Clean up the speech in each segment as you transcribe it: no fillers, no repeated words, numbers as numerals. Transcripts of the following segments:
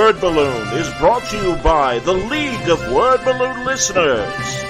Word Balloon is brought to you by the League of Word Balloon Listeners.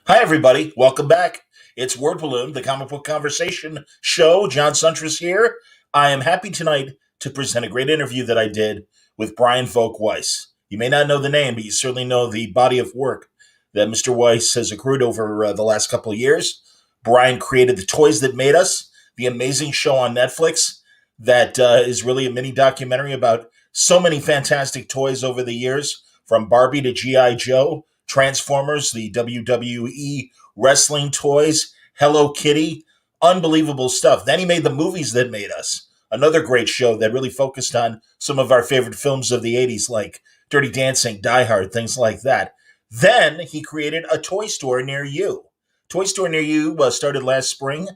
Hi, everybody. Welcome back. It's Word Balloon, the comic book conversation show. John Suntress here. I am happy tonight to present a great interview that I did with Brian Volk Weis. You may not know the name, but you certainly know the body of work that Mr. Weis has accrued over the last couple of years. Brian created The Toys That Made Us, the amazing show on Netflix that is really a mini documentary about so many fantastic toys over the years, from Barbie to G.I. Joe, Transformers, the WWE wrestling toys, Hello Kitty, unbelievable stuff. Then he made The Movies That Made Us, another great show that really focused on some of our favorite films of the 80s, like Dirty Dancing, Die Hard, things like that. Then he created a toy store near you. Toy Store Near You started last spring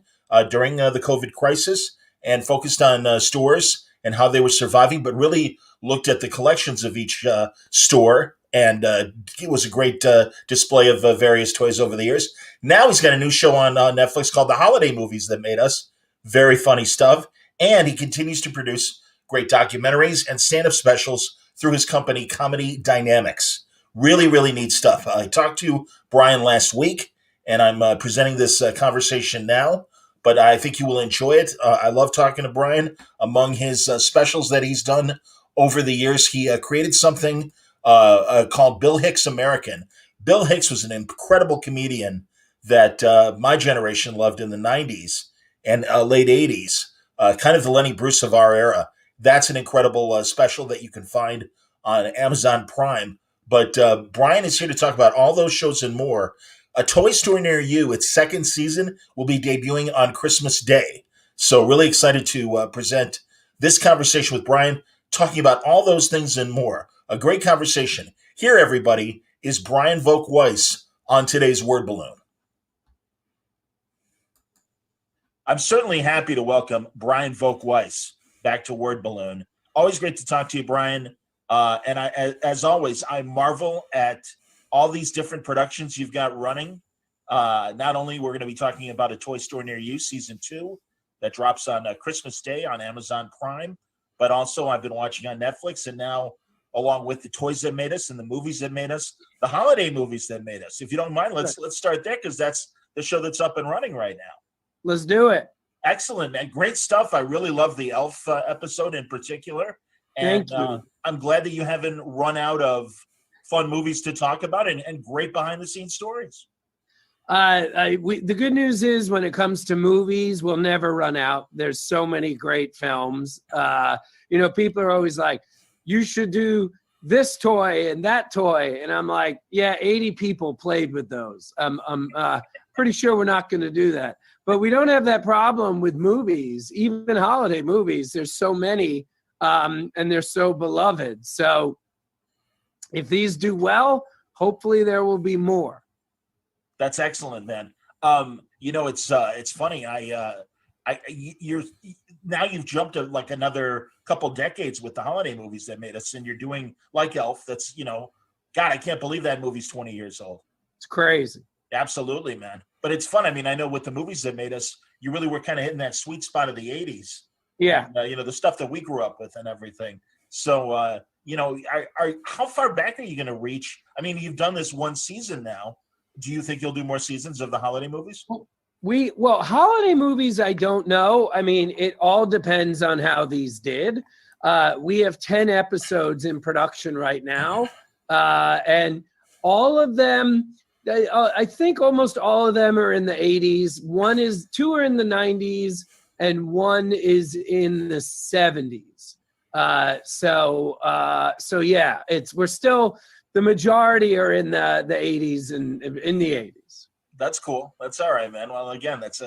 during the COVID crisis and focused on stores and how they were surviving, but really looked at the collections of each store. And it was a great display of various toys over the years. Now he's got a new show on Netflix called The Holiday Movies That Made Us. Very funny stuff. And he continues to produce great documentaries and stand-up specials through his company, Comedy Dynamics. Really, really neat stuff. I talked to Brian last week, and I'm presenting this conversation now. But I think you will enjoy it. I love talking to Brian. Among his specials that he's done over the years, he created something called Bill Hicks American. Bill Hicks was an incredible comedian that my generation loved in the 90s and late 80s, kind of the Lenny Bruce of our era. That's an incredible special that you can find on Amazon Prime. But Brian is here to talk about all those shows and more. A Toy Store Near You, its second season, will be debuting on Christmas Day. So really excited to present this conversation with Brian, talking about all those things and more. A great conversation. Here, everybody, is Brian Volk Weis on today's Word Balloon. I'm certainly happy to welcome Brian Volk Weis back to Word Balloon. Always great to talk to you, Brian. And as always, I marvel at all these different productions you've got running. Not only we're going to be talking about A Toy Store Near You, Season 2, that drops on Christmas Day on Amazon Prime, but also I've been watching on Netflix, and now along with The Toys That Made Us and The Movies That Made Us, the Holiday Movies That Made Us. If you don't mind, let's start there, because that's the show that's up and running right now. Let's do it. Excellent, man. Great stuff. I really love the Elf episode in particular. And Thank you. I'm glad that you haven't run out of fun movies to talk about and great behind-the-scenes stories. The good news is, when it comes to movies, we'll never run out. There's so many great films. People are always like, you should do this toy and that toy. And I'm like, yeah, 80 people played with those. I'm pretty sure we're not going to do that. But we don't have that problem with movies, even holiday movies. There's so many, and they're so beloved. So if these do well, hopefully there will be more. That's excellent, man. It's funny. You've jumped like another couple decades with the holiday movies that made us, and you're doing like Elf. That's, God, I can't believe that movie's 20 years old. It's crazy. Absolutely, man. But it's fun. I mean, I know with the movies that made us, you really were kind of hitting that sweet spot of the 80s. Yeah. And, the stuff that we grew up with and everything. So, how far back are you going to reach? I mean, you've done this one season now. Do you think you'll do more seasons of the holiday movies? Well, holiday movies, I don't know. I mean, it all depends on how these did. We have 10 episodes in production right now. And all of them, I think almost all of them are in the 80s. Two are in the 90s, and one is in the 70s. So yeah, we're still, the majority are in the 80s and in the 80s. That's cool. That's all right, man. Well, again, it's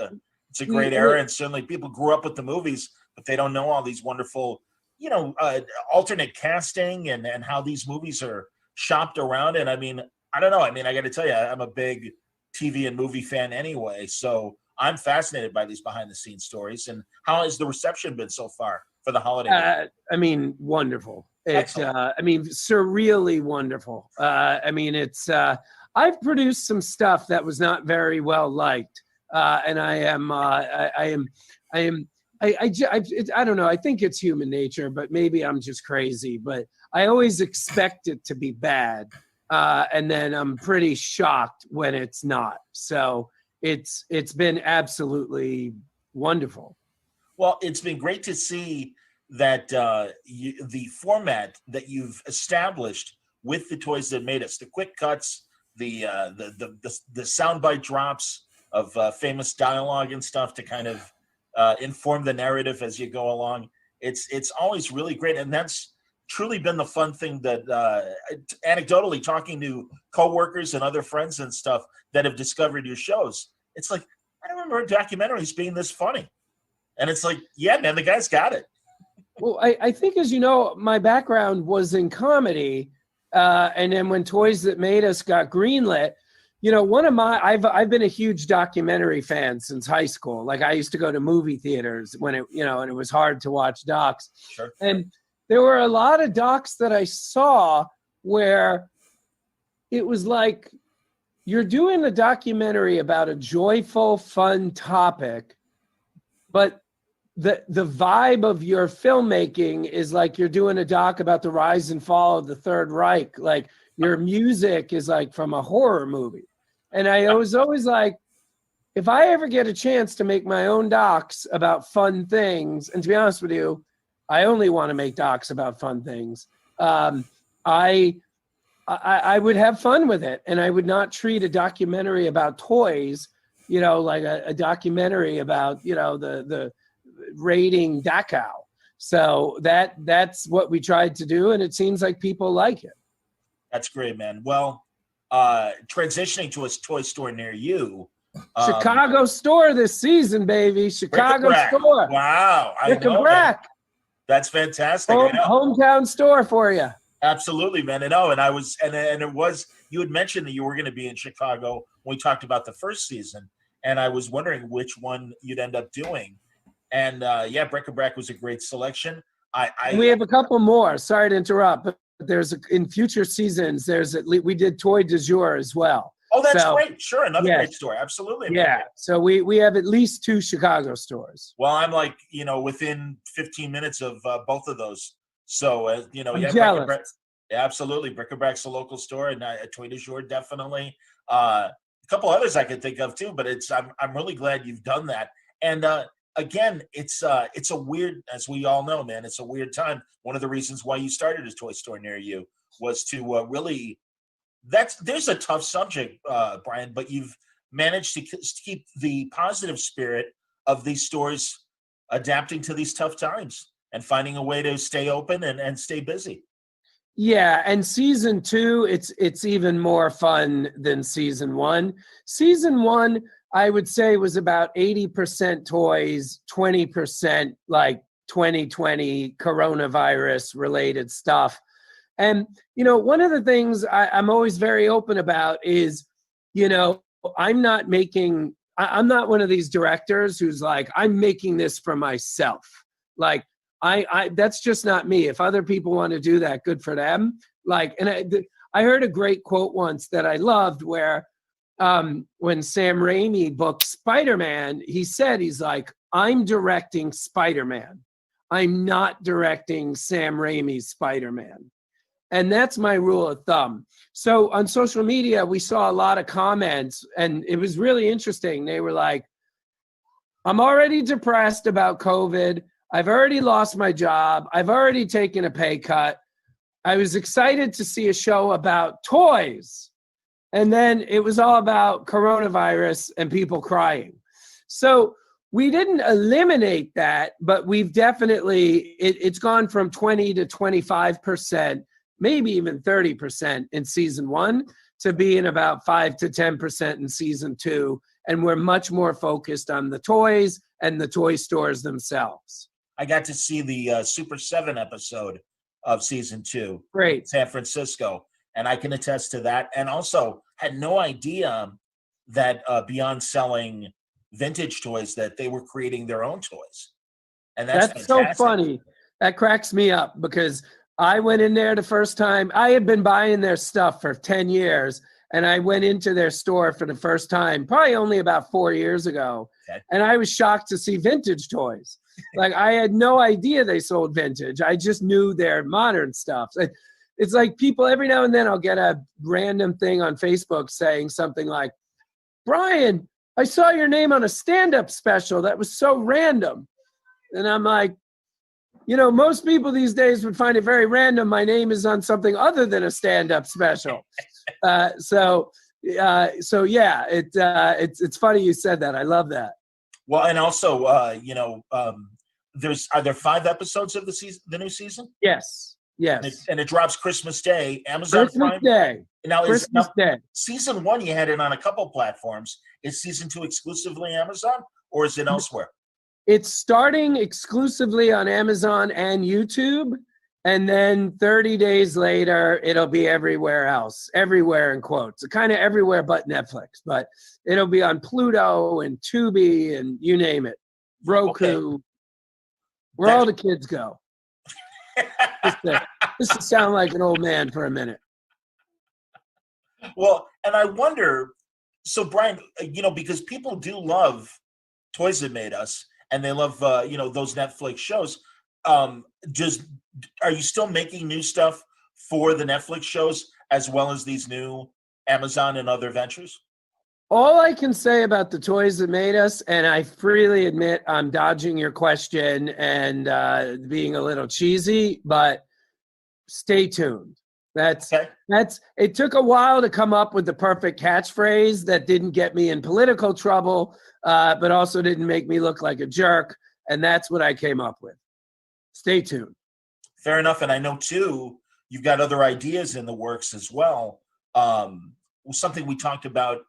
It's a great era, and certainly people grew up with the movies, but they don't know all these wonderful, alternate casting and how these movies are shopped around. And I mean, I don't know. I mean, I got to tell you, I'm a big TV and movie fan anyway, so I'm fascinated by these behind the scenes stories. And how has the reception been so far for the holiday? I mean, wonderful. Excellent. I mean, surreally wonderful. I mean, I've produced some stuff that was not very well liked, and I don't know. I think it's human nature, but maybe I'm just crazy. But I always expect it to be bad, and then I'm pretty shocked when it's not. So it's been absolutely wonderful. Well, it's been great to see that the format that you've established with the Toys That Made Us, the quick cuts, the soundbite drops of famous dialogue and stuff to kind of inform the narrative as you go along. It's always really great, and that's truly been the fun thing that anecdotally talking to coworkers and other friends and stuff that have discovered your shows. It's like, I don't remember documentaries being this funny. And it's like, yeah, man, the guy's got it. Well, I think, as you know, my background was in comedy. And then when Toys That Made Us got greenlit, I've been a huge documentary fan since high school. Like, I used to go to movie theaters when and it was hard to watch docs. Sure. And there were a lot of docs that I saw where it was like, you're doing a documentary about a joyful, fun topic, but the vibe of your filmmaking is like you're doing a doc about the rise and fall of the Third Reich. Like, your music is like from a horror movie. And I was always like, if I ever get a chance to make my own docs about fun things, and to be honest with you, I only want to make docs about fun things. I would have fun with it, and I would not treat a documentary about toys, like a documentary about, the raiding Dachau. So that's what we tried to do, and it seems like people like it. That's great, man. Well, transitioning to a toy store near you. Chicago store this season, baby. Chicago store. Wow. I know, man. That's fantastic. Hometown store for you. Absolutely, man. I know. And it was, you had mentioned that you were going to be in Chicago when we talked about the first season. And I was wondering which one you'd end up doing. And Bric-a-Brac was a great selection. We have a couple more. Sorry to interrupt, but in future seasons, we did Toy du Jour as well. Oh, that's great. Sure. Another great store. Absolutely. Yeah. So we have at least 2 Chicago stores. Well, I'm like, within 15 minutes of both of those. So, I'm jealous. Absolutely. Bric-a-Brac's a local store, and Toy du Jour, definitely. A couple others I could think of too, but I'm really glad you've done that. And again, it's a weird, as we all know, man, it's a weird time. One of the reasons why you started a toy store near you was to really, there's a tough subject, Brian, but you've managed to keep the positive spirit of these stores adapting to these tough times and finding a way to stay open and stay busy. Yeah, and season 2, it's even more fun than season 1. Season 1, I would say, was about 80% toys, 20% like 2020 coronavirus related stuff. And, one of the things I'm always very open about is, I'm not one of these directors who's like, I'm making this for myself. Like, that's just not me. If other people want to do that, good for them. Like, and I heard a great quote once that I loved where when Sam Raimi booked Spider-Man, he's like, I'm directing Spider-Man. I'm not directing Sam Raimi's Spider-Man. And that's my rule of thumb. So on social media, we saw a lot of comments, and it was really interesting. They were like, I'm already depressed about COVID. I've already lost my job. I've already taken a pay cut. I was excited to see a show about toys. And then it was all about coronavirus and people crying. So we didn't eliminate that, but we've definitely, it's gone from 20 to 25%, maybe even 30% in season 1 to being about 5 to 10% in season 2. and we're much more focused on the toys and the toy stores themselves. I got to see the Super 7 episode of season 2 Great. in San Francisco, and I can attest to that. And also had no idea that beyond selling vintage toys, that they were creating their own toys. And that's fantastic. So funny. That cracks me up because I went in there the first time. I had been buying their stuff for 10 years, and I went into their store for the first time, probably only about 4 years ago. Okay. And I was shocked to see vintage toys. Like, I had no idea they sold vintage. I just knew their modern stuff. It's like people, every now and then I'll get a random thing on Facebook saying something like, Brian, I saw your name on a stand-up special. That was so random. And I'm like, you know, most people these days would find it very random. My name is on something other than a stand-up special. So yeah, it's funny you said that. I love that. Well, and also, are there 5 episodes of the new season? Yes. And it drops Christmas Day, Amazon Christmas Prime. Day. Now, Christmas Day. Season 1, you had it on a couple platforms. Is season 2 exclusively Amazon, or is it elsewhere? It's starting exclusively on Amazon and YouTube, and then 30 days later, it'll be everywhere else. Everywhere in quotes. Kind of everywhere but Netflix, but it'll be on Pluto and Tubi and you name it. Roku. Okay. Where all the kids go. This will sound like an old man for a minute. Well, and I wonder, so Brian, because people do love Toys That Made Us, and they love, those Netflix shows. Are you still making new stuff for the Netflix shows as well as these new Amazon and other ventures? All I can say about the Toys That Made Us, and I freely admit I'm dodging your question and being a little cheesy, but stay tuned. It took a while to come up with the perfect catchphrase that didn't get me in political trouble, but also didn't make me look like a jerk. And that's what I came up with. Stay tuned. Fair enough. And I know too, you've got other ideas in the works as well. Something we talked about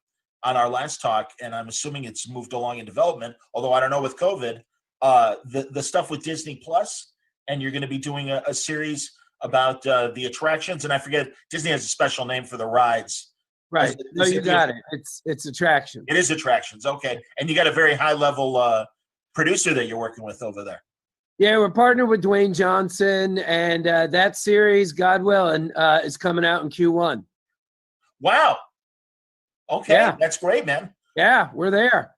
on our last talk, and I'm assuming it's moved along in development, although I don't know with COVID, the stuff with Disney Plus, and you're going to be doing a series about the attractions, and I forget, Disney has a special name for the rides. Right. You got it. It's attractions. It is attractions. Okay. And you got a very high level producer that you're working with over there. Yeah, we're partnered with Dwayne Johnson, and that series, God willing, is coming out in Q1. Wow. Okay. Yeah. That's great, man. Yeah, we're there.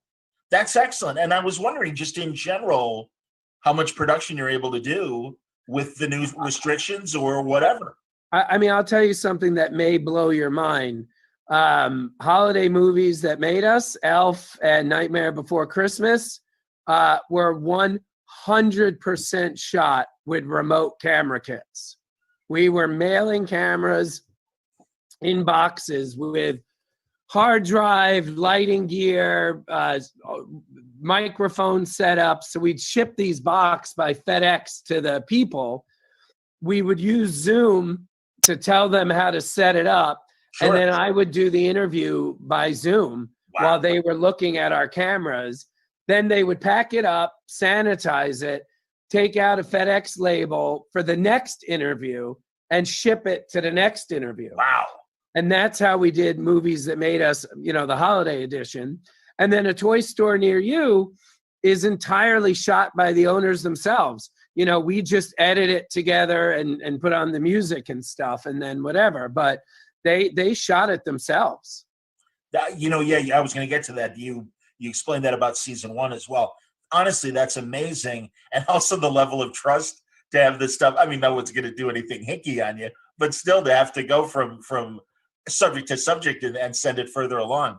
That's excellent. And I was wondering, just in general, how much production you're able to do with the new restrictions or whatever. I mean, I'll tell you something that may blow your mind. Holiday movies that made us, Elf and Nightmare Before Christmas, were 100% shot with remote camera kits. We were mailing cameras in boxes with hard drive, lighting gear, microphone setup. So we'd ship these boxes by FedEx to the people. We would use Zoom to tell them how to set it up. Sure. And then I would do the interview by Zoom while they were looking at our cameras. Then they would pack it up, sanitize it, take out a FedEx label for the next interview, and ship it to the next interview. Wow. And that's how we did Movies That Made Us, the holiday edition. And then A Toy Store Near You is entirely shot by the owners themselves. We just edit it together and put on the music and stuff and then whatever. But they shot it themselves. I was going to get to that. You explained that about season 1 as well. Honestly, that's amazing. And also the level of trust to have this stuff. I mean, no one's going to do anything hinky on you, but still to have to go from subject to subject and send it further along.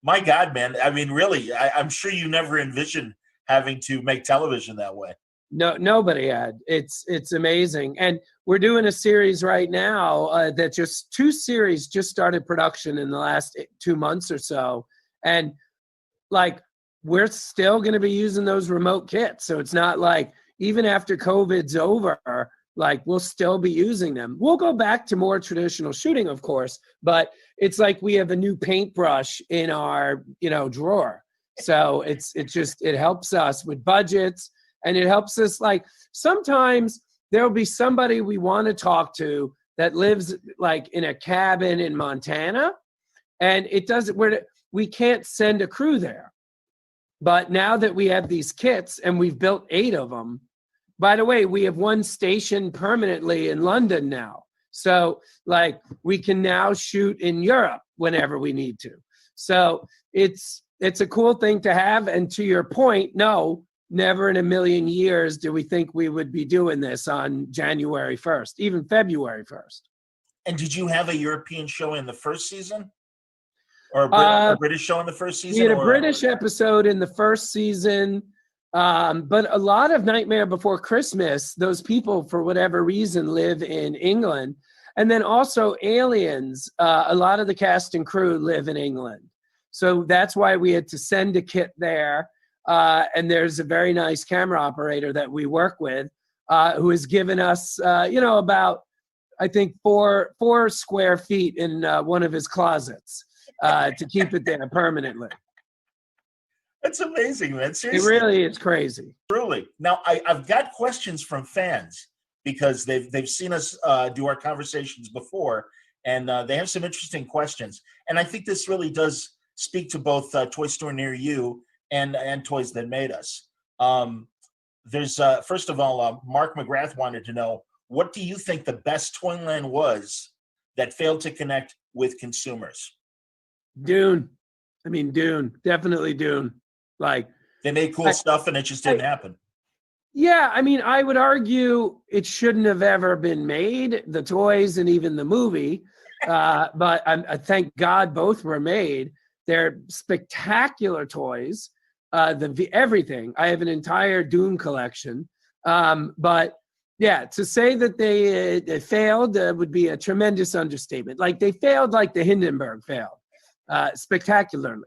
My God, man. I mean, really, I'm sure you never envisioned having to make television that way. No, nobody had. It's amazing. And we're doing a series right now two series just started production in the last 2 months or so. And we're still going to be using those remote kits. So it's not like even after COVID's over, Like, we'll still be using them. We'll go back to more traditional shooting, of course, but it's like we have a new paintbrush in our, drawer. So it helps us with budgets, and it helps us, like, sometimes there'll be somebody we want to talk to that lives like in a cabin in Montana, and we can't send a crew there. But now that we have these kits and we've built 8 of them, by the way, we have one stationed permanently in London now. So, like, we can now shoot in Europe whenever we need to. So it's a cool thing to have. And to your point, no, never in a million years do we think we would be doing this on January 1st, even February 1st. And did you have a European show in the first season? Or a British show in the first season? We had a British episode in the first season. But a lot of Nightmare Before Christmas, those people, for whatever reason, live in England. And then also Aliens, a lot of the cast and crew live in England. So that's why we had to send a kit there. And there's a very nice camera operator that we work with who has given us, about, I think, four square feet in one of his closets to keep it there permanently. That's amazing, man. Seriously. It really is crazy. Truly. Now, I've got questions from fans because they've seen us do our conversations before, and they have some interesting questions. And I think this really does speak to both Toy Store Near You and Toys That Made Us. There's first of all, Mark McGrath wanted to know, what do you think the best Toyland was that failed to connect with consumers? Dune. Definitely Dune. Like, they made cool stuff and it just didn't happen. Yeah, I would argue it shouldn't have ever been made, the toys and even the movie. But I thank God both were made. They're spectacular toys. Everything. I have an entire Dune collection. But yeah, to say that they failed would be a tremendous understatement. Like, they failed like the Hindenburg failed spectacularly.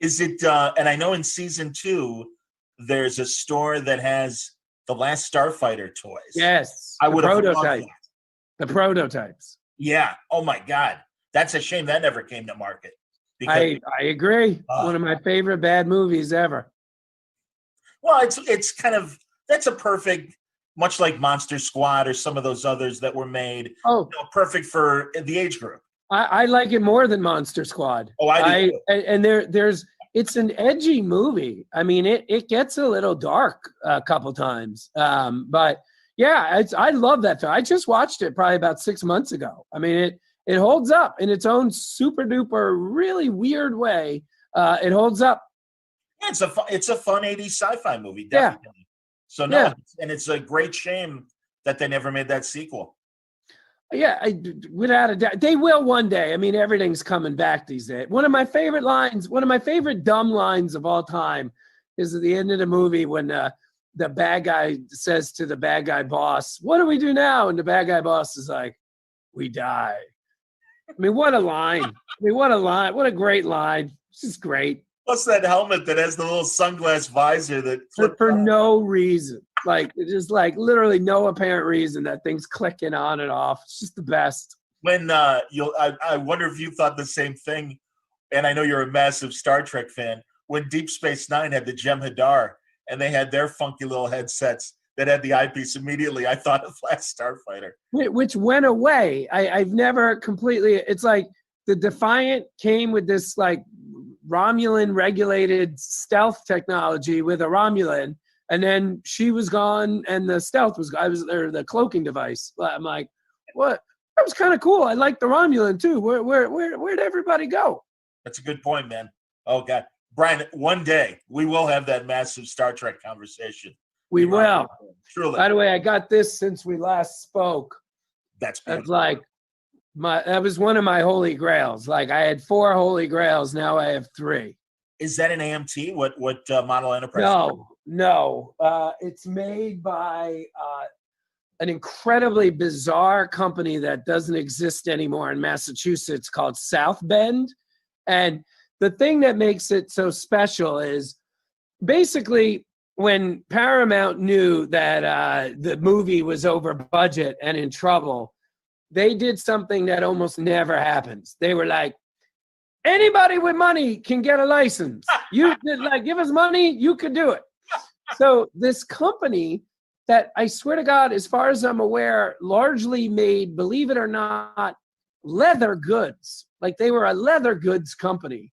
Is it, and I know in season 2, there's a store that has the Last Starfighter toys. Yes. I would have loved that. The prototypes. Yeah. Oh my God. That's a shame that never came to market. I agree. One of my favorite bad movies ever. Well, it's kind of, that's a perfect, much like Monster Squad or some of those others that were made, perfect for the age group. I like it more than Monster Squad. Oh, I do. And it's an edgy movie. It gets a little dark a couple times. But yeah, I love that film. I just watched it probably about 6 months ago. It holds up in its own super duper, really weird way. It holds up. Yeah, it's a fun 80s sci-fi movie, definitely. Yeah. So no, and it's a great shame that they never made that sequel. Yeah, without a doubt. They will one day. Everything's coming back these days. One of my favorite dumb lines of all time is at the end of the movie when the bad guy says to the bad guy boss, "What do we do now?" And the bad guy boss is like, "We die." What a line. What a line. What a great line. This is great. Plus that helmet that has the little sunglass visor that for no reason. Like, it's just like literally no apparent reason. That thing's clicking on and off. It's just the best. When I wonder if you thought the same thing, and I know you're a massive Star Trek fan, when Deep Space Nine had the Jem'Hadar and they had their funky little headsets that had the eyepiece, immediately I thought of Last Starfighter. Which went away. I've never completely, it's like the Defiant came with this like Romulan regulated stealth technology with a Romulan, and then she was gone and the stealth was or the cloaking device. I'm like, what? That was kind of cool. I like the Romulan too. Where'd everybody go? That's a good point, man. Oh God, Brian, one day we will have that massive Star Trek conversation. We will. Truly. By the way, I got this since we last spoke. That's like that was one of my holy grails. Like, I had 4 holy grails. Now I have 3. Is that an AMT? What model enterprise? No. It's made by an incredibly bizarre company that doesn't exist anymore in Massachusetts called South Bend. And the thing that makes it so special is basically when Paramount knew that the movie was over budget and in trouble, they did something that almost never happens. They were like, anybody with money can get a license. You like give us money, you could do it. So this company that I swear to God, as far as I'm aware, largely made, believe it or not, leather goods. Like they were a leather goods company.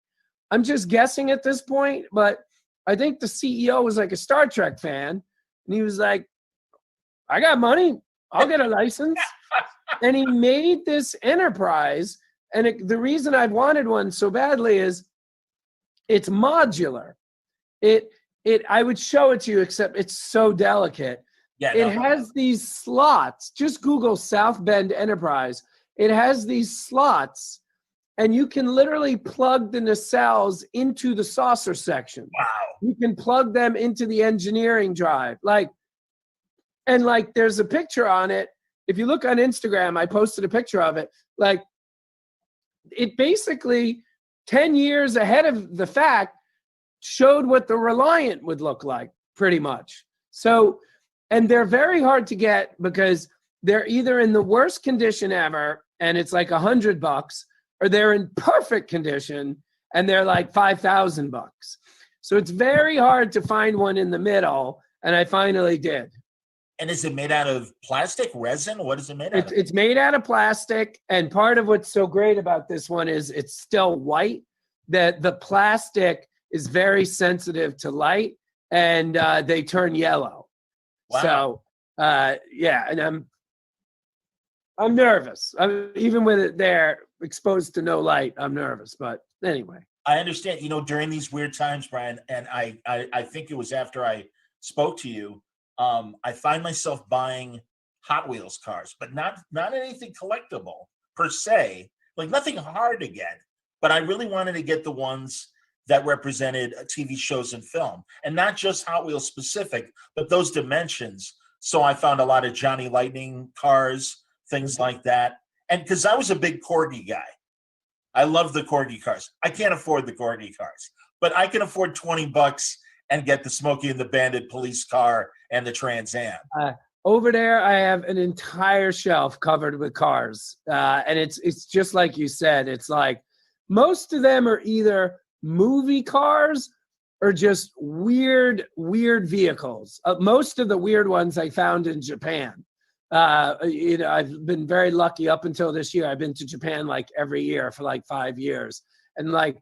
I'm just guessing at this point, but I think the CEO was like a Star Trek fan. And he was like, I got money, I'll get a license. And he made this enterprise. And the reason I've wanted one so badly is it's modular. I would show it to you, except it's so delicate. Yeah, it has these slots. Just Google South Bend Enterprise. It has these slots, and you can literally plug the nacelles into the saucer section. Wow. You can plug them into the engineering drive. There's a picture on it. If you look on Instagram, I posted a picture of it. Like, it basically 10 years ahead of the fact showed what the Reliant would look like, pretty much. So, and they're very hard to get because they're either in the worst condition ever and it's like $100, or they're in perfect condition and they're like $5,000. So it's very hard to find one in the middle, and I finally did. And is it made out of plastic, resin? What is it made out of? It's made out of plastic, and part of what's so great about this one is it's still white. That the plastic is very sensitive to light, and they turn yellow. Wow. So yeah, and I'm nervous. Even with it there exposed to no light, I'm nervous. But anyway, I understand. During these weird times, Brian, and I think it was after I spoke to you. I find myself buying Hot Wheels cars, but not anything collectible per se, like nothing hard to get. But I really wanted to get the ones that represented TV shows and film, and not just Hot Wheels specific, but those dimensions. So I found a lot of Johnny Lightning cars, things like that. And because I was a big Corgi guy, I love the Corgi cars. I can't afford the Corgi cars, but I can afford $20 and get the Smokey and the Bandit police car and the Trans Am. Over there, I have an entire shelf covered with cars, and it's just like you said. It's like most of them are either movie cars or just weird vehicles. Most of the weird ones I found in Japan. I've been very lucky up until this year. I've been to Japan like every year for like 5 years, and like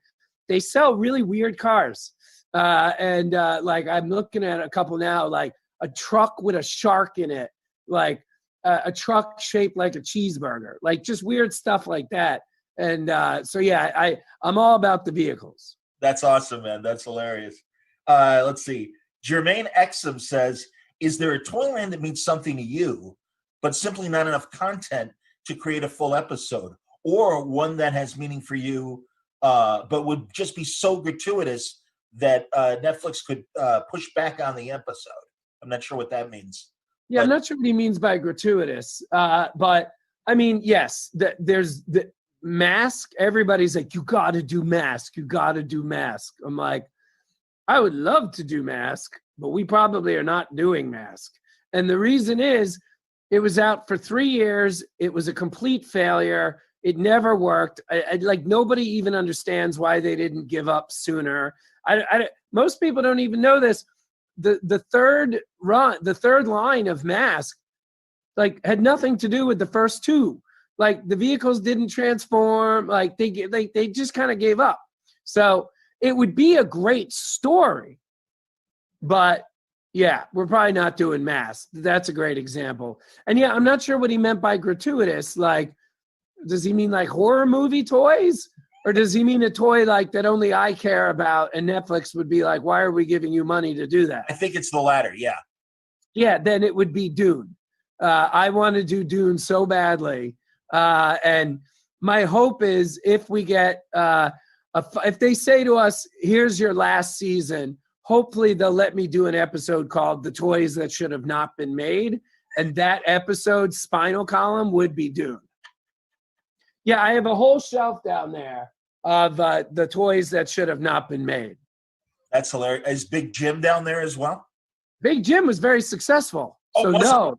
they sell really weird cars. Like I'm looking at a couple now, like a truck with a shark in it, like a truck shaped like a cheeseburger, like just weird stuff like that. And so yeah, I'm all about the vehicles. That's awesome, man. That's hilarious. Let's see. Jermaine Exum says, "Is there a Toyland that means something to you, but simply not enough content to create a full episode, or one that has meaning for you, but would just be so gratuitous that Netflix could push back on the episode?" I'm not sure what that means. Yeah, I'm not sure what he means by gratuitous. But I mean, yes, there's the Mask. Everybody's like, you got to do Mask. You got to do Mask. I'm like, I would love to do Mask, but we probably are not doing Mask. And the reason is it was out for 3 years. It was a complete failure. It never worked. Like nobody even understands why they didn't give up sooner. Most people don't even know this. The third line of Mask, like, had nothing to do with the first two. Like the vehicles didn't transform. Like they just kind of gave up. So it would be a great story, but yeah, we're probably not doing Mask. That's a great example. And yeah, I'm not sure what he meant by gratuitous. Like, does he mean like horror movie toys? Or does he mean a toy like that only I care about and Netflix would be like, why are we giving you money to do that? I think it's the latter, yeah. Yeah, then it would be Dune. I want to do Dune so badly. And my hope is if we get, if they say to us, here's your last season, hopefully they'll let me do an episode called The Toys That Should Have Not Been Made. And that episode's spinal column would be Dune. Yeah, I have a whole shelf down there of the toys that should have not been made. That's hilarious. Is Big Jim down there as well? Big Jim was very successful. Oh, So was no,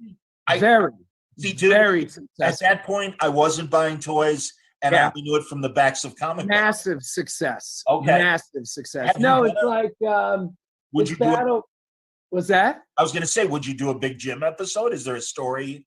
I very, see, dude. very At successful. that point, I wasn't buying toys, and I Yeah, only knew it from the backs of comic books. massive success. Okay. Massive success. Have you No, done it's a? like Would it's you do a? battle. Was that? I was going to say, would you do a Big Jim episode? Is there a story?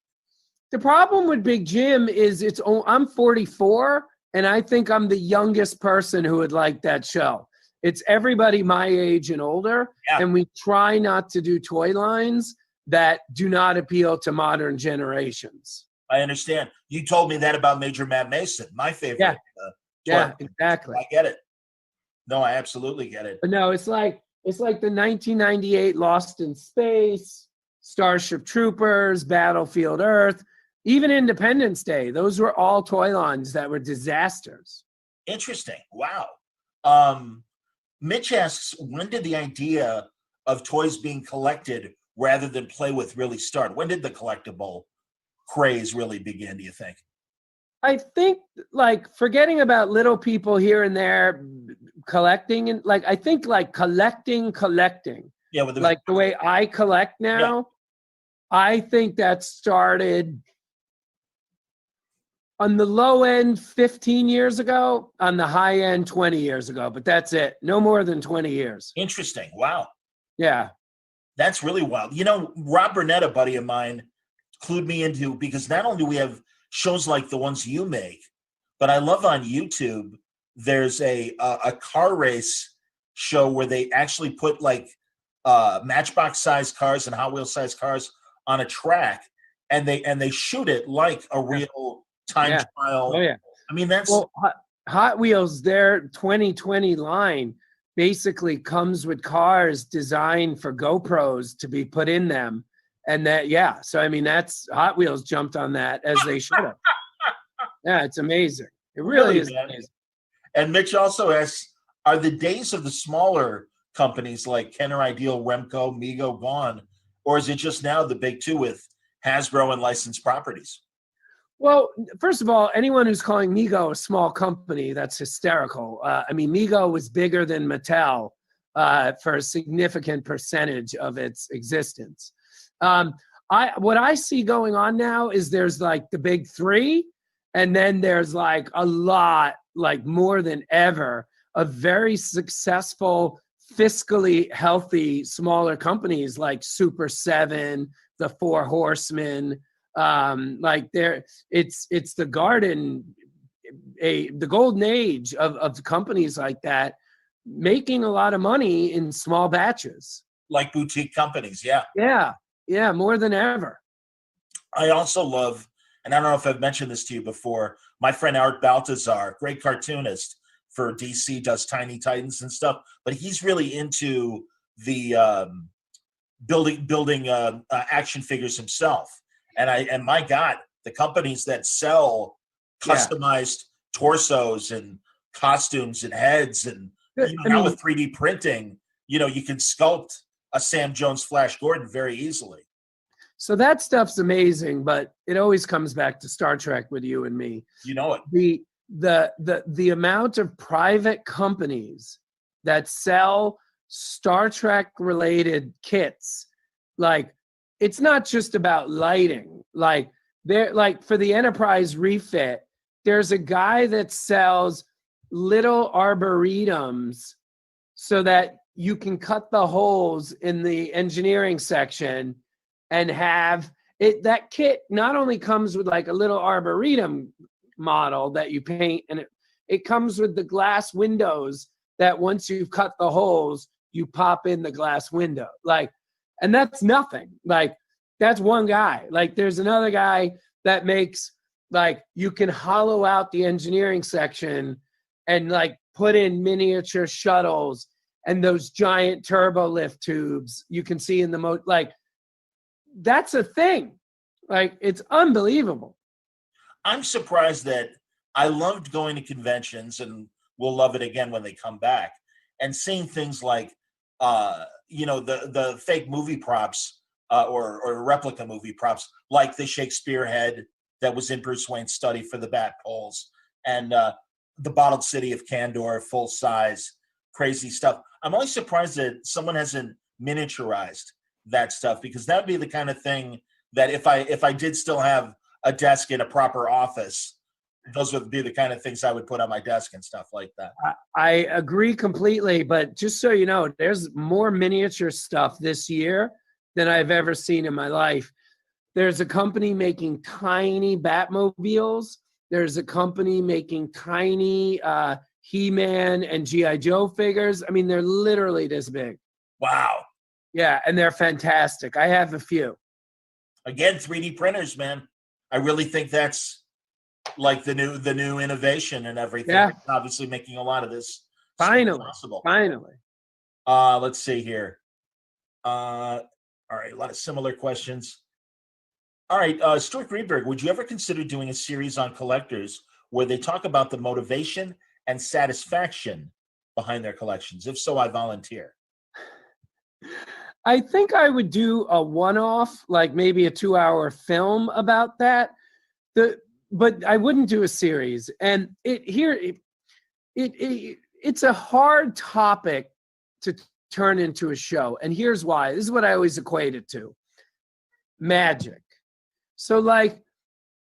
The problem with Big Jim is I'm 44, and I think I'm the youngest person who would like that show. It's everybody my age and older, Yeah. and we try not to do toy lines that do not appeal to modern generations. I understand. You told me that about Major Matt Mason, my favorite. Yeah, yeah, toy. exactly. I get it. No, I absolutely get it. But no, it's like the 1998 Lost in Space, Starship Troopers, Battlefield Earth, even Independence Day. Those were all toy lines that were disasters. Interesting. Wow. Mitch asks, when did the idea of toys being collected rather than play with really start? When did the collectible craze really begin, do you think? I think, like, forgetting about little people here and there collecting, and like, I think like collecting. Yeah, with Like the way I collect now, yeah. I think that started on the low end 15 years ago, on the high end 20 years ago, but that's it. No more than 20 years. Interesting. Wow. Yeah. That's really wild. You know, Rob Burnett, a buddy of mine, clued me into, because not only do we have shows like the ones you make, but I love on YouTube, there's a car race show where they actually put like Matchbox sized cars and Hot Wheels sized cars on a track, and they shoot it like a real time trial. Oh yeah. I mean, that's Hot Wheels, their 2020 line basically comes with cars designed for GoPros to be put in them. And that, yeah. So, I mean, that's Hot Wheels jumped on that, as they should have. Yeah, it's amazing. It really is amazing. And Mitch also asks, are the days of the smaller companies like Kenner Ideal, Remco, Mego gone? Or is it just now the big two with Hasbro and licensed properties? Well, first of all, anyone who's calling Mego a small company, that's hysterical. I mean, Mego was bigger than Mattel for a significant percentage of its existence. What I see going on now is there's like the big three, and then there's like a lot, like more than ever, of very successful, fiscally healthy smaller companies like Super 7, the Four Horsemen. Like it's the the golden age of companies like that, making a lot of money in small batches, like boutique companies. Yeah, more than ever. I also love, and I don't know if I've mentioned this to you before, my friend Art Baltazar, great cartoonist for DC, does Tiny Titans and stuff, but he's really into the building action figures himself. And my God, the companies that sell customized torsos and costumes and heads, and now with 3D printing, you can sculpt a Sam Jones Flash Gordon very easily. So that stuff's amazing, but it always comes back to Star Trek with you and me. You know it. The amount of private companies that sell Star Trek related kits, like, it's not just about lighting. Like, they're like, for the Enterprise refit, there's a guy that sells little arboretums so that you can cut the holes in the engineering section and have it. That kit not only comes with like a little arboretum model that you paint, and it comes with the glass windows that once you've cut the holes, you pop in the glass window. Like, and that's nothing. Like, that's one guy. Like, there's another guy that makes, like, you can hollow out the engineering section and like put in miniature shuttles and those giant turbo lift tubes you can see in the like, that's a thing. Like, it's unbelievable. I'm surprised that I loved going to conventions, and we'll love it again when they come back, and seeing things like the fake movie props or replica movie props, like the Shakespeare head that was in Bruce Wayne's study for the Bat Poles, and the Bottled City of Candor, full size, crazy stuff. I'm only surprised that someone hasn't miniaturized that stuff, because that would be the kind of thing that if I did still have a desk in a proper office, those would be the kind of things I would put on my desk and stuff like that. I agree completely, but just so you know, there's more miniature stuff this year than I've ever seen in my life. There's a company making tiny Batmobiles. There's a company making tiny He-Man and G.I. Joe figures. I mean, they're literally this big. Wow. Yeah, and they're fantastic. I have a few. Again, 3D printers, man. I really think that's like the new innovation and everything. Yeah. Obviously making a lot of this Finally. Let's see here. All right, a lot of similar questions. All right, Stuart Greenberg, would you ever consider doing a series on collectors where they talk about the motivation and satisfaction behind their collections? If so, I volunteer. I think I would do a one-off, like maybe a 2-hour film about that. But I wouldn't do a series. And it's a hard topic to turn into a show. And here's why. This is what I always equate it to. Magic. So like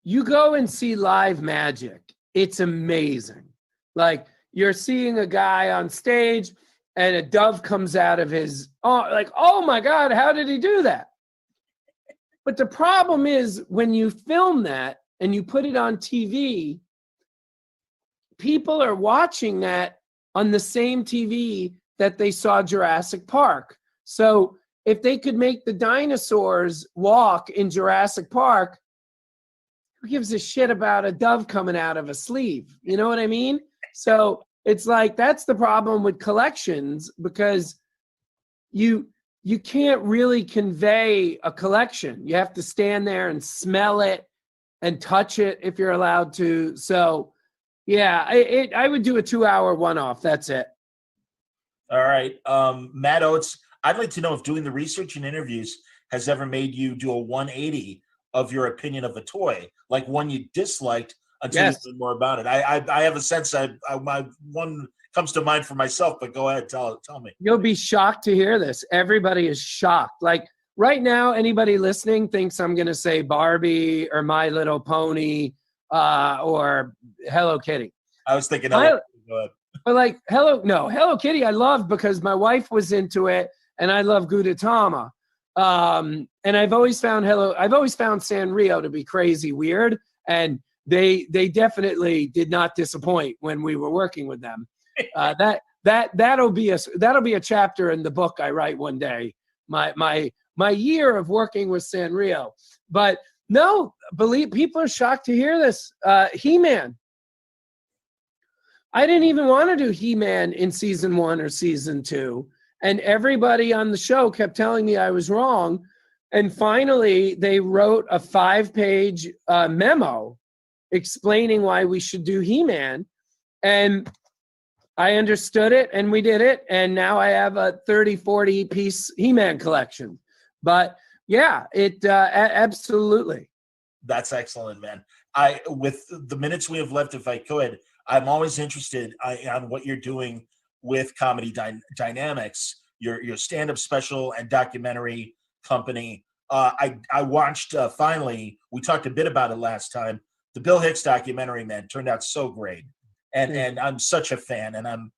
you go and see live magic. It's amazing. Like you're seeing a guy on stage and a dove comes out of his, oh my God, how did he do that? But the problem is when you film that and you put it on TV, people are watching that on the same TV that they saw Jurassic Park. So if they could make the dinosaurs walk in Jurassic Park, who gives a shit about a dove coming out of a sleeve? You know what I mean? So it's like, that's the problem with collections, because you can't really convey a collection. You have to stand there and smell it and touch it if you're allowed to. So yeah, I would do a 2-hour one-off. That's it. All right. Matt Oates, I'd like to know if doing the research and interviews has ever made you do a 180 of your opinion of a toy, like one you disliked until you learned more about it. I have a sense my one comes to mind for myself, but go ahead, tell me. You'll be shocked to hear this. Everybody is shocked. Like right now, anybody listening thinks I'm going to say Barbie or My Little Pony or Hello Kitty. I was thinking Hello Kitty. Go ahead. But like Hello Kitty, I love because my wife was into it, and I love Gudetama. And I've always found Sanrio to be crazy weird, and they definitely did not disappoint when we were working with them. That'll be a chapter in the book I write one day. My year of working with Sanrio. But no, people are shocked to hear this. He-Man. I didn't even want to do He-Man in season 1 or season 2. And everybody on the show kept telling me I was wrong. And finally, they wrote a 5-page memo explaining why we should do He-Man. And I understood it, and we did it. And now I have a 30, 40-piece He-Man collection. But yeah, absolutely. That's excellent, man. With the minutes we have left, if I could, I'm always interested on what you're doing with Comedy Dynamics, your stand-up special and documentary company. I watched, finally, we talked a bit about it last time, the Bill Hicks documentary, man, turned out so great. And I'm such a fan, and I'm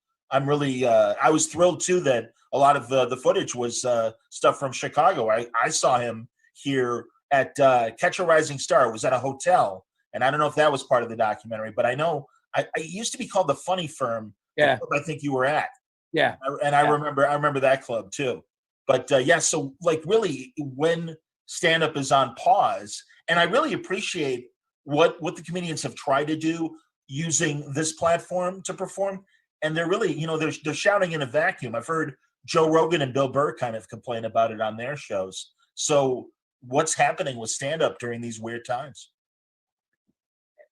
really, I was thrilled too that a lot of the footage was stuff from Chicago. I saw him here at Catch a Rising Star. It was at a hotel, and I don't know if that was part of the documentary, but I know it used to be called the Funny Firm. Yeah, I think you were at. Yeah, I remember that club too. But so like really, when stand-up is on pause, and I really appreciate what the comedians have tried to do using this platform to perform, and they're really, they're shouting in a vacuum. I've heard Joe Rogan and Bill Burr kind of complain about it on their shows. So what's happening with stand-up during these weird times?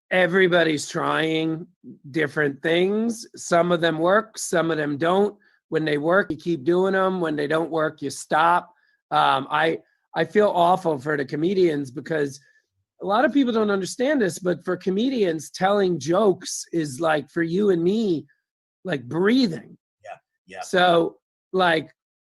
Everybody's trying different things. Some of them work, some of them don't. When they work, you keep doing them. When they don't work, you stop. I feel awful for the comedians because a lot of people don't understand this, but for comedians, telling jokes is like for you and me, like breathing. Yeah. So like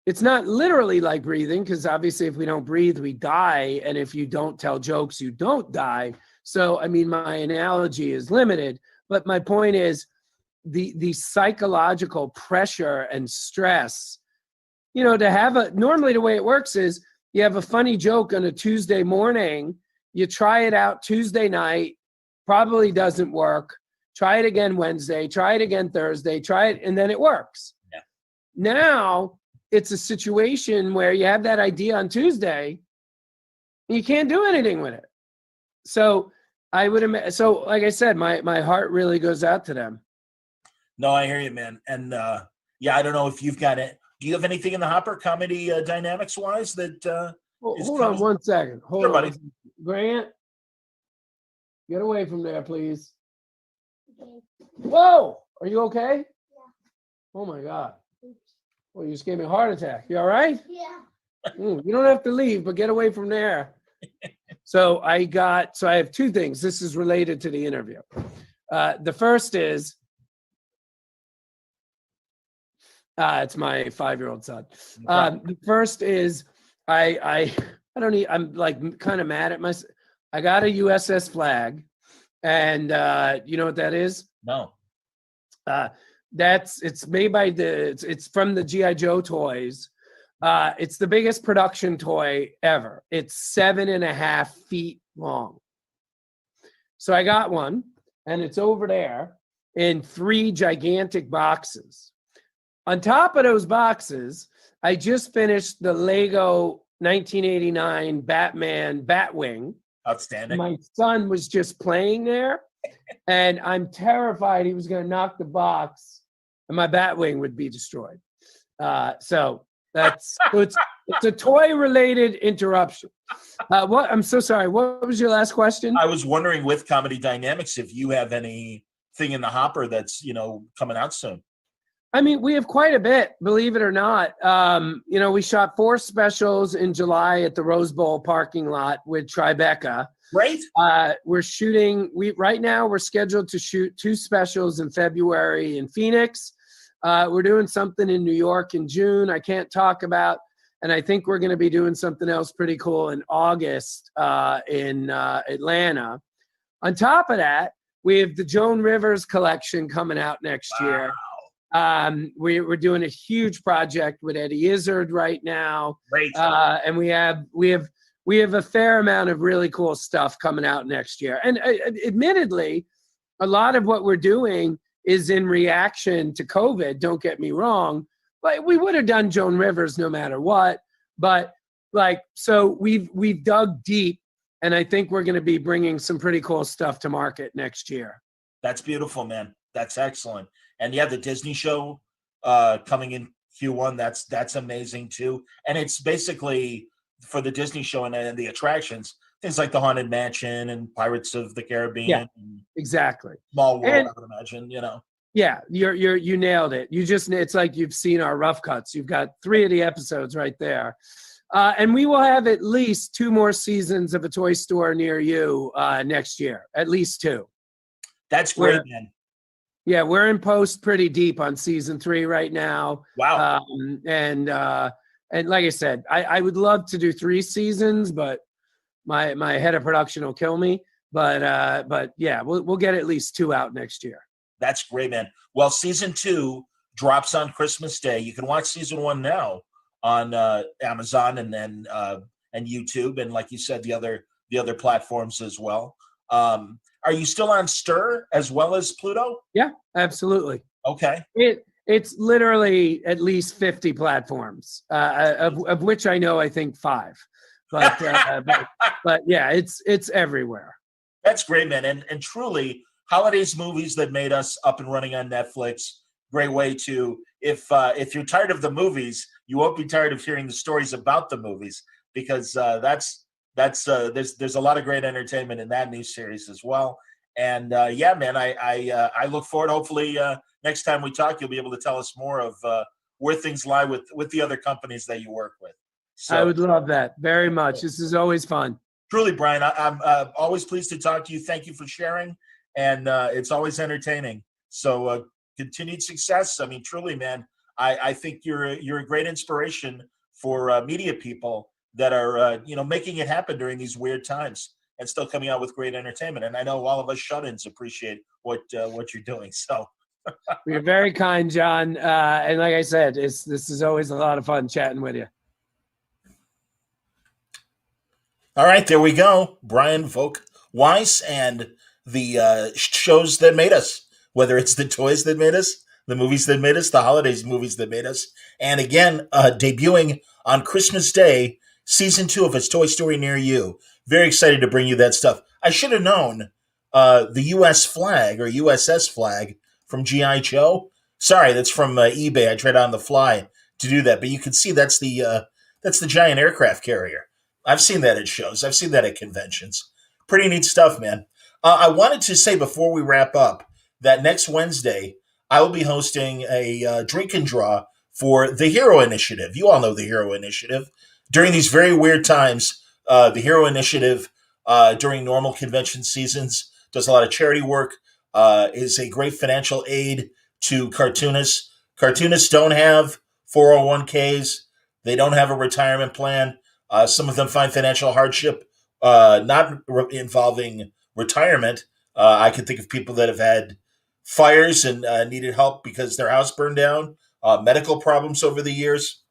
it's not literally like breathing, because obviously if we don't breathe, we die. And if you don't tell jokes, you don't die. So, I mean, my analogy is limited, but my point is the psychological pressure and stress, to have normally the way it works is you have a funny joke on a Tuesday morning, you try it out Tuesday night, probably doesn't work. Try it again Wednesday, try it again Thursday, try it, and then it works. Yeah. Now it's a situation where you have that idea on Tuesday and you can't do anything with it. So like I said, my heart really goes out to them. No, I hear you, man. And yeah, I don't know if you've got it. Do you have anything in the hopper, comedy dynamics wise, that hold on one second. Hold on, buddy. Grant, get away from there, please. Whoa, are you okay? Yeah. Oh my God. Well, you just gave me a heart attack. You all right? Yeah. You don't have to leave, but get away from there. So I have two things. This is related to the interview. The first is, it's my 5-year-old son. The first is, I'm like kind of mad at myself. I got a USS flag, and you know what that is? No. It's made by it's from the G.I. Joe toys. It's the biggest production toy ever. It's 7.5 feet long. So I got one, and it's over there in 3 gigantic boxes. On top of those boxes, I just finished the Lego 1989 Batman Batwing. Outstanding. My son was just playing there, and I'm terrified he was going to knock the box and my Batwing would be destroyed. So it's a toy-related interruption. I'm so sorry. What was your last question? I was wondering, with Comedy Dynamics, if you have anything in the hopper that's coming out soon. I mean, we have quite a bit, believe it or not. We shot 4 specials in July at the Rose Bowl parking lot with Tribeca. Great. We're shooting. Right now we're scheduled to shoot 2 specials in February in Phoenix. We're doing something in New York in June. I can't talk about, and I think we're going to be doing something else pretty cool in August in Atlanta. On top of that, we have the Joan Rivers collection coming out next year. We're doing a huge project with Eddie Izzard right now. Great. And we have a fair amount of really cool stuff coming out next year. And admittedly, a lot of what we're doing is in reaction to COVID. Don't get me wrong, but we would have done Joan Rivers no matter what. But so we've dug deep, and I think we're going to be bringing some pretty cool stuff to market next year. That's beautiful, man. That's excellent. And yeah, the Disney show coming in Q1, that's amazing too. And it's basically for the Disney show and the attractions, things like the Haunted Mansion and Pirates of the Caribbean. Yeah, exactly. Small World, I would imagine, Yeah, you nailed it. It's like you've seen our rough cuts. You've got 3 of the episodes right there. And we will have at least 2 more seasons of A Toy Store Near You next year, at least 2. That's great, man. Yeah, we're in post pretty deep on season 3 right now. Wow. And like I said, I would love to do 3 seasons, but my head of production will kill me. But yeah, we'll get at least 2 out next year. That's great, man. Well, season 2 drops on Christmas Day. You can watch season 1 now on Amazon and YouTube, and like you said, the other platforms as well. Are you still on Stir as well as Pluto? Yeah, absolutely. Okay. It's literally at least 50 platforms, of which I know, I think 5. But yeah, it's everywhere. That's great, man. And truly, holidays movies that made us up and running on Netflix. Great way to, if you're tired of the movies, you won't be tired of hearing the stories about the movies, because there's a lot of great entertainment in that new series as well. And yeah, man, I look forward. Hopefully, next time we talk, you'll be able to tell us more of where things lie with the other companies that you work with. So, I would love that very much. This is always fun. Truly, Brian, I'm always pleased to talk to you. Thank you for sharing, and it's always entertaining. So continued success. I mean, truly, man, I think you're a great inspiration for media people that are making it happen during these weird times and still coming out with great entertainment. And I know all of us shut-ins appreciate what you're doing. So You're very kind, John. And like I said, this is always a lot of fun chatting with you. all right, there we go. Brian Volk Weis and the shows that made us, whether it's the toys that made us, the movies that made us, the holidays movies that made us. And again, debuting on Christmas Day, season 2 of It's Toy Story Near You. Very excited to bring you that stuff. I should have known the U.S. flag or USS flag from G.I. Joe. Sorry, that's from eBay. I tried on the fly to do that, but you can see that's the giant aircraft carrier. I've seen that at shows. I've seen that at conventions. Pretty neat stuff, man. I wanted to say before we wrap up that next Wednesday I will be hosting a drink and draw for the Hero Initiative. You all know the Hero Initiative. During these very weird times, the Hero Initiative during normal convention seasons does a lot of charity work. Is a great financial aid to cartoonists. Cartoonists don't have 401ks. They don't have a retirement plan. Some of them find financial hardship not involving retirement. I can think of people that have had fires and needed help because their house burned down, medical problems over the years.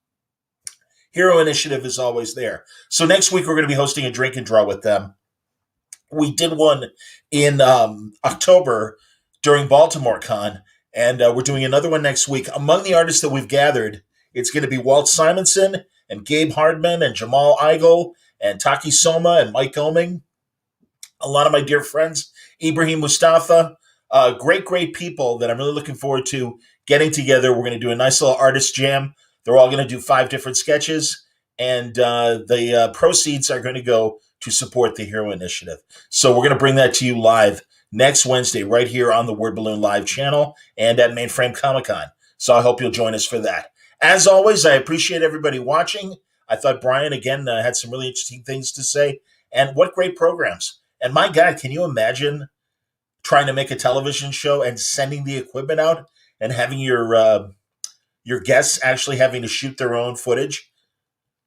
Hero Initiative is always there. So next week we're going to be hosting a drink and draw with them. We did one in October during Baltimore Con, and we're doing another one next week. Among the artists that we've gathered, it's going to be Walt Simonson and Gabe Hardman and Jamal Igle and Taki Soma and Mike Oming. A lot of my dear friends, Ibrahim Mustafa, great people that I'm really looking forward to getting together. We're going to do a nice little artist jam. They're all going to do 5 different sketches, and the proceeds are going to go to support the Hero Initiative. So we're going to bring that to you live next Wednesday right here on the Word Balloon Live channel and at Mainframe Comic-Con. So I hope you'll join us for that. As always, I appreciate everybody watching. I thought Brian, again, had some really interesting things to say. And what great programs. And my God, can you imagine trying to make a television show and sending the equipment out and having your guests actually having to shoot their own footage?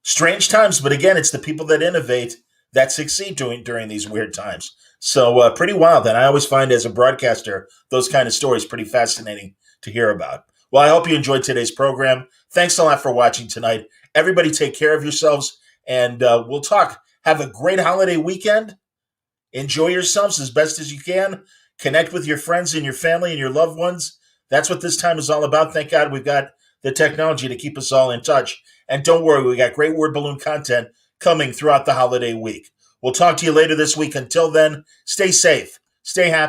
Strange times, but again, it's the people that innovate that succeed during these weird times. So pretty wild. And I always find as a broadcaster, those kind of stories pretty fascinating to hear about. Well, I hope you enjoyed today's program. Thanks a lot for watching tonight. Everybody take care of yourselves, and we'll talk. Have a great holiday weekend. Enjoy yourselves as best as you can. Connect with your friends and your family and your loved ones. That's what this time is all about. Thank God we've got the technology to keep us all in touch. And don't worry, we got great Word Balloon content coming throughout the holiday week. We'll talk to you later this week. Until then, stay safe, stay happy.